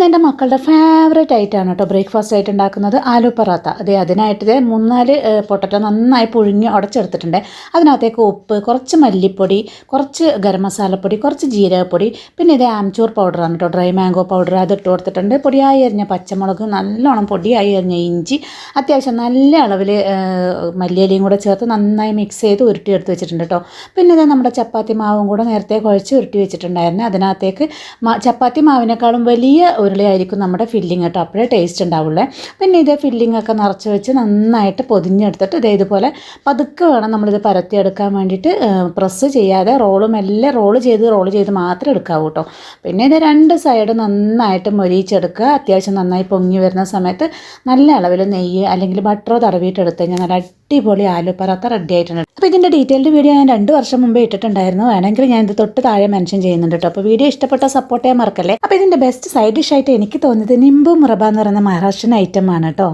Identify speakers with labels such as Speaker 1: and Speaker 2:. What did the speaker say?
Speaker 1: എൻ്റെ മക്കളുടെ ഫേവറേറ്റ് ആയിട്ടാണ് കേട്ടോ ബ്രേക്ക്ഫാസ്റ്റ് ആയിട്ട് ഉണ്ടാക്കുന്നത് ആലു പറാത്ത. അതിനായിട്ട് 3-4 പൊട്ടറ്റോ നന്നായി പുഴുങ്ങി ഉടച്ചെടുത്തിട്ടുണ്ട്. അതിനകത്തേക്ക് ഉപ്പ്, കുറച്ച് മല്ലിപ്പൊടി, കുറച്ച് ഗരം മസാലപ്പൊടി, കുറച്ച് ജീരകപ്പൊടി, പിന്നെ ആംചൂർ പൗഡറാണ് കേട്ടോ, ഡ്രൈ മാംഗോ പൗഡർ, അത് ഇട്ട് കൊടുത്തിട്ടുണ്ട്. പൊടിയായി അരിഞ്ഞ പച്ചമുളക്, നല്ലോണം പൊടിയായി അരിഞ്ഞ ഇഞ്ചി, അത്യാവശ്യം നല്ല അളവിൽ മല്ലിയിലയും കൂടെ ചേർത്ത് നന്നായി മിക്സ് ചെയ്ത് ഉരുട്ടിയെടുത്ത് വെച്ചിട്ടുണ്ട് കേട്ടോ. പിന്നെ നമ്മുടെ ചപ്പാത്തി മാവും കൂടെ നേരത്തെ കുഴച്ച് ഉരുട്ടി വെച്ചിട്ടുണ്ടായിരുന്നു. അതിനകത്തേക്ക് ചപ്പാത്തി മാവിനേക്കാളും വലിയ ഉരുളയായിരിക്കും നമ്മുടെ ഫില്ലിങ് കേട്ടോ, അപ്പോഴേ ടേസ്റ്റ് ഉണ്ടാവുള്ളൂ. പിന്നെ ഫില്ലിംഗ് ഒക്കെ നിറച്ച് വെച്ച് നന്നായിട്ട് പൊതിഞ്ഞെടുത്തിട്ട് ഇതുപോലെ പതുക്കെ വേണം നമ്മളിത് പരത്തിയെടുക്കാൻ വേണ്ടിയിട്ട്. പ്രസ് ചെയ്യാതെ റോള് ചെയ്ത് മാത്രമേ എടുക്കാവൂ കേട്ടോ. പിന്നെ 2 സൈഡ് നന്നായിട്ട് മൊരിയിച്ചെടുക്കുക. അത്യാവശ്യം നന്നായി പൊങ്ങി വരുന്ന സമയത്ത് നല്ല അളവിൽ നെയ്യ് അല്ലെങ്കിൽ ബട്ടറോ തടവിയിട്ട് എടുത്ത് കഴിഞ്ഞാൽ നല്ല അടിപൊളി ആലു പറാത്ത റെഡി ആയിട്ടുണ്ട്. അപ്പോൾ ഇതിൻ്റെ ഡീറ്റെയിൽഡ് വീഡിയോ ഞാൻ 2 വർഷം മുമ്പേ ഇട്ടിട്ടുണ്ടായിരുന്നു. വേണമെങ്കിൽ ഞാൻ ഇത് തൊട്ട് താഴെ മെൻഷൻ ചെയ്യുന്നുണ്ട് കേട്ടോ. അപ്പോൾ വീഡിയോ ഇഷ്ടപ്പെട്ട സപ്പോർട്ട് ചെയ്യാൻ മറക്കല്ലേ. അപ്പോൾ ഇതിൻ്റെ ബെസ്റ്റ് സൈഡ് ഡിഷ് ആയിട്ട് എനിക്ക് തോന്നിയത് നിംബു മുറബ എന്ന് പറയുന്ന മഹാരാഷ്ട്രൻ ഐറ്റം ആണ് കേട്ടോ.